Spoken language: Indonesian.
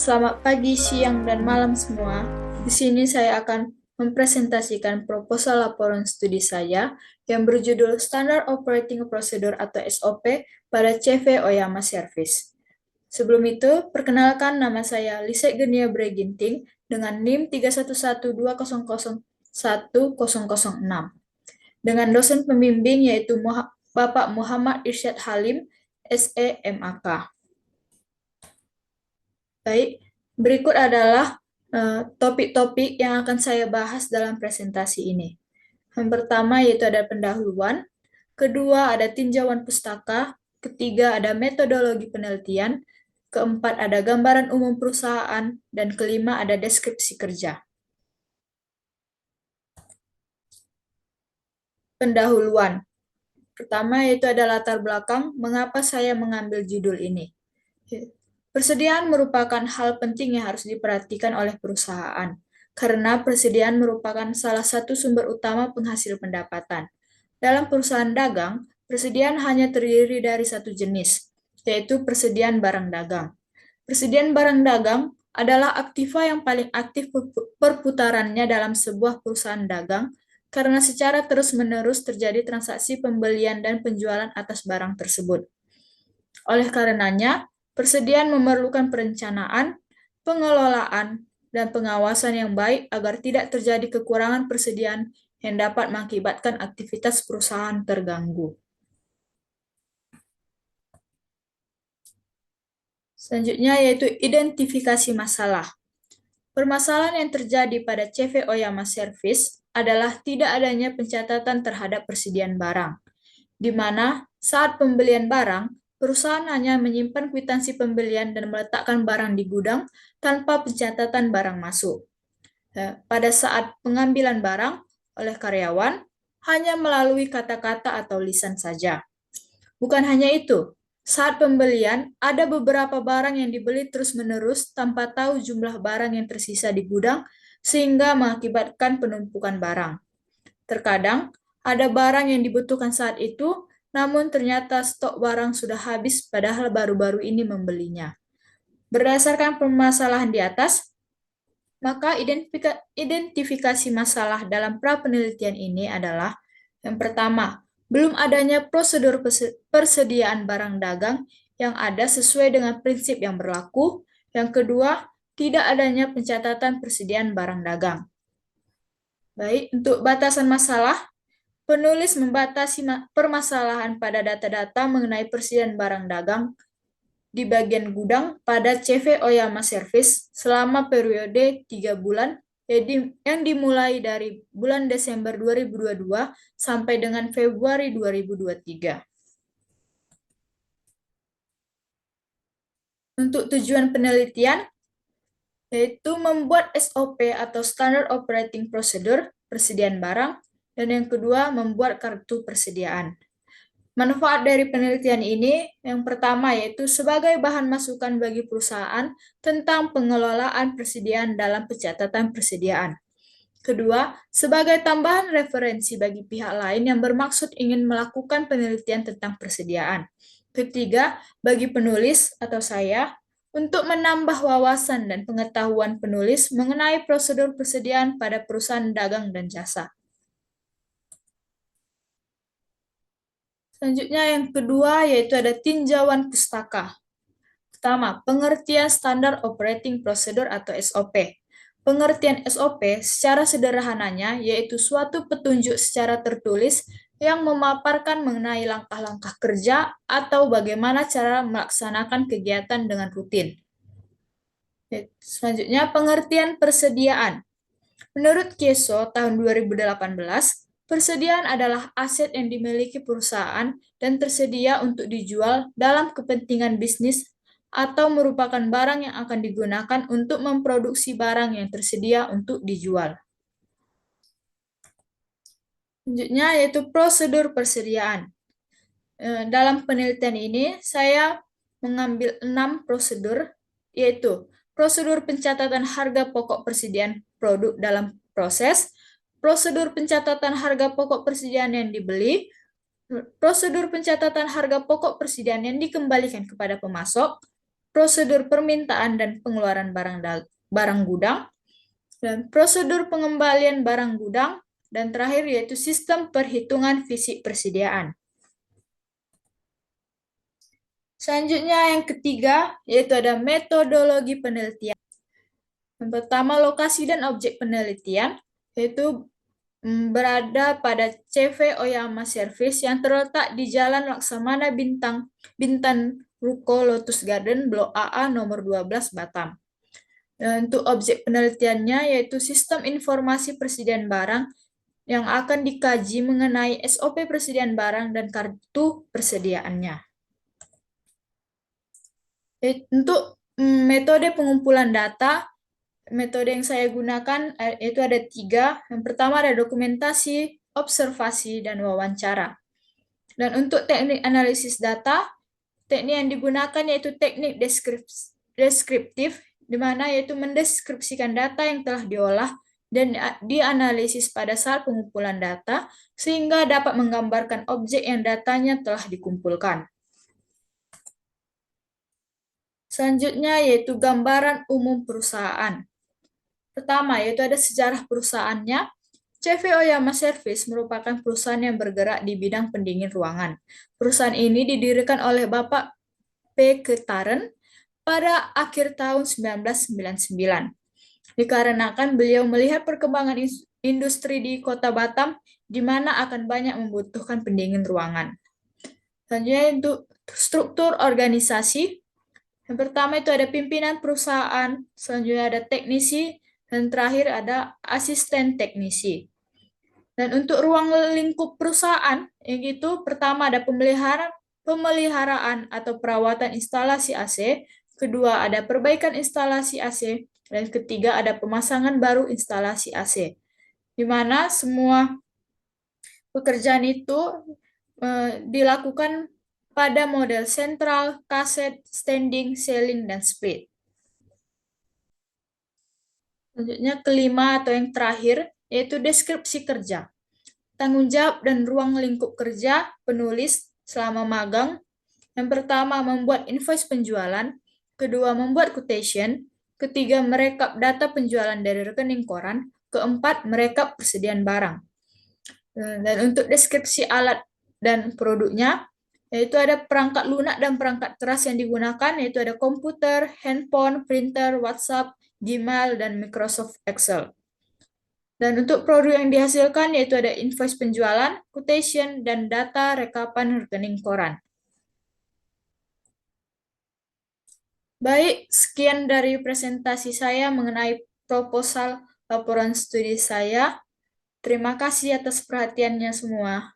Selamat pagi, siang, dan malam semua. Di sini saya akan mempresentasikan proposal laporan studi saya yang berjudul Standard Operating Procedure atau SOP pada CV Oyama Service. Sebelum itu, perkenalkan nama saya Lise Genia Breginting dengan NIM 31120010006 dengan dosen pembimbing yaitu Bapak Muhammad Irsyad Halim, SEMAK. Baik, berikut adalah topik-topik yang akan saya bahas dalam presentasi ini. Yang pertama yaitu ada pendahuluan, kedua ada tinjauan pustaka, ketiga ada metodologi penelitian, keempat ada gambaran umum perusahaan, dan kelima ada deskripsi kerja. Pendahuluan. Pertama yaitu ada latar belakang mengapa saya mengambil judul ini. Persediaan merupakan hal penting yang harus diperhatikan oleh perusahaan, karena persediaan merupakan salah satu sumber utama penghasil pendapatan. Dalam perusahaan dagang, persediaan hanya terdiri dari satu jenis, yaitu persediaan barang dagang. Persediaan barang dagang adalah aktiva yang paling aktif perputarannya dalam sebuah perusahaan dagang, karena secara terus-menerus terjadi transaksi pembelian dan penjualan atas barang tersebut. Oleh karenanya, persediaan memerlukan perencanaan, pengelolaan, dan pengawasan yang baik agar tidak terjadi kekurangan persediaan yang dapat mengakibatkan aktivitas perusahaan terganggu. Selanjutnya yaitu identifikasi masalah. Permasalahan yang terjadi pada CV Oyama Service adalah tidak adanya pencatatan terhadap persediaan barang, di mana saat pembelian barang, perusahaan hanya menyimpan kwitansi pembelian dan meletakkan barang di gudang tanpa pencatatan barang masuk. Pada saat pengambilan barang oleh karyawan, hanya melalui kata-kata atau lisan saja. Bukan hanya itu, saat pembelian, ada beberapa barang yang dibeli terus-menerus tanpa tahu jumlah barang yang tersisa di gudang, sehingga mengakibatkan penumpukan barang. Terkadang, ada barang yang dibutuhkan saat itu, namun ternyata stok barang sudah habis padahal baru-baru ini membelinya. Berdasarkan permasalahan di atas, maka identifikasi masalah dalam pra-penelitian ini adalah yang pertama, belum adanya prosedur persediaan barang dagang yang ada sesuai dengan prinsip yang berlaku. Yang kedua, tidak adanya pencatatan persediaan barang dagang. Baik, untuk batasan masalah, penulis membatasi permasalahan pada data-data mengenai persediaan barang dagang di bagian gudang pada CV Oyama Service selama periode 3 bulan yang dimulai dari bulan Desember 2022 sampai dengan Februari 2023. Untuk tujuan penelitian, yaitu membuat SOP atau Standard Operating Procedure, persediaan barang, dan yang kedua, membuat kartu persediaan. Manfaat dari penelitian ini yang pertama yaitu sebagai bahan masukan bagi perusahaan tentang pengelolaan persediaan dalam pencatatan persediaan. Kedua, sebagai tambahan referensi bagi pihak lain yang bermaksud ingin melakukan penelitian tentang persediaan. Ketiga, bagi penulis atau saya, untuk menambah wawasan dan pengetahuan penulis mengenai prosedur persediaan pada perusahaan dagang dan jasa. Selanjutnya yang kedua yaitu ada tinjauan pustaka. Pertama, pengertian Standard Operating Procedure atau SOP. Pengertian SOP secara sederhananya yaitu suatu petunjuk secara tertulis yang memaparkan mengenai langkah-langkah kerja atau bagaimana cara melaksanakan kegiatan dengan rutin. Selanjutnya, pengertian persediaan. Menurut Keso tahun 2018, persediaan adalah aset yang dimiliki perusahaan dan tersedia untuk dijual dalam kepentingan bisnis atau merupakan barang yang akan digunakan untuk memproduksi barang yang tersedia untuk dijual. Selanjutnya yaitu prosedur persediaan. Dalam penelitian ini, saya mengambil 6 prosedur, yaitu prosedur pencatatan harga pokok persediaan produk dalam proses, prosedur pencatatan harga pokok persediaan yang dibeli, prosedur pencatatan harga pokok persediaan yang dikembalikan kepada pemasok, prosedur permintaan dan pengeluaran barang gudang, dan prosedur pengembalian barang gudang, dan terakhir yaitu sistem perhitungan fisik persediaan. Selanjutnya yang ketiga, yaitu ada metodologi penelitian. Yang pertama, lokasi dan objek penelitian, yaitu berada pada CV Oyama Service yang terletak di Jalan Laksamana Bintan Ruko Lotus Garden, Blok AA nomor 12, Batam. Dan untuk objek penelitiannya yaitu sistem informasi persediaan barang yang akan dikaji mengenai SOP persediaan barang dan kartu persediaannya. Untuk metode pengumpulan data, metode yang saya gunakan itu ada 3. Yang pertama ada dokumentasi, observasi, dan wawancara. Dan untuk teknik analisis data, teknik yang digunakan yaitu teknik deskriptif, di mana yaitu mendeskripsikan data yang telah diolah dan dianalisis pada saat pengumpulan data, sehingga dapat menggambarkan objek yang datanya telah dikumpulkan. Selanjutnya yaitu gambaran umum perusahaan. Pertama, yaitu ada sejarah perusahaannya. CV Oyama Service merupakan perusahaan yang bergerak di bidang pendingin ruangan. Perusahaan ini didirikan oleh Bapak P. Ketaren pada akhir tahun 1999. Dikarenakan beliau melihat perkembangan industri di Kota Batam, di mana akan banyak membutuhkan pendingin ruangan. Selanjutnya untuk struktur organisasi. Yang pertama itu ada pimpinan perusahaan, selanjutnya ada teknisi, dan terakhir ada asisten teknisi. Dan untuk ruang lingkup perusahaan, yaitu pertama ada pemeliharaan atau perawatan instalasi AC, kedua ada perbaikan instalasi AC, dan ketiga ada pemasangan baru instalasi AC. Di mana semua pekerjaan itu dilakukan pada model sentral, kaset, standing, selling, dan split. Selanjutnya kelima atau yang terakhir, yaitu deskripsi kerja. Tanggung jawab dan ruang lingkup kerja penulis selama magang. Yang pertama, membuat invoice penjualan. Kedua, membuat quotation. Ketiga, merekap data penjualan dari rekening koran. Keempat, merekap persediaan barang. Dan untuk deskripsi alat dan produknya, yaitu ada perangkat lunak dan perangkat keras yang digunakan, yaitu ada komputer, handphone, printer, WhatsApp, Gmail, dan Microsoft Excel. Dan untuk produk yang dihasilkan yaitu ada invoice penjualan, quotation, dan data rekapan rekening koran. Baik, sekian dari presentasi saya mengenai proposal laporan studi saya. Terima kasih atas perhatiannya semua.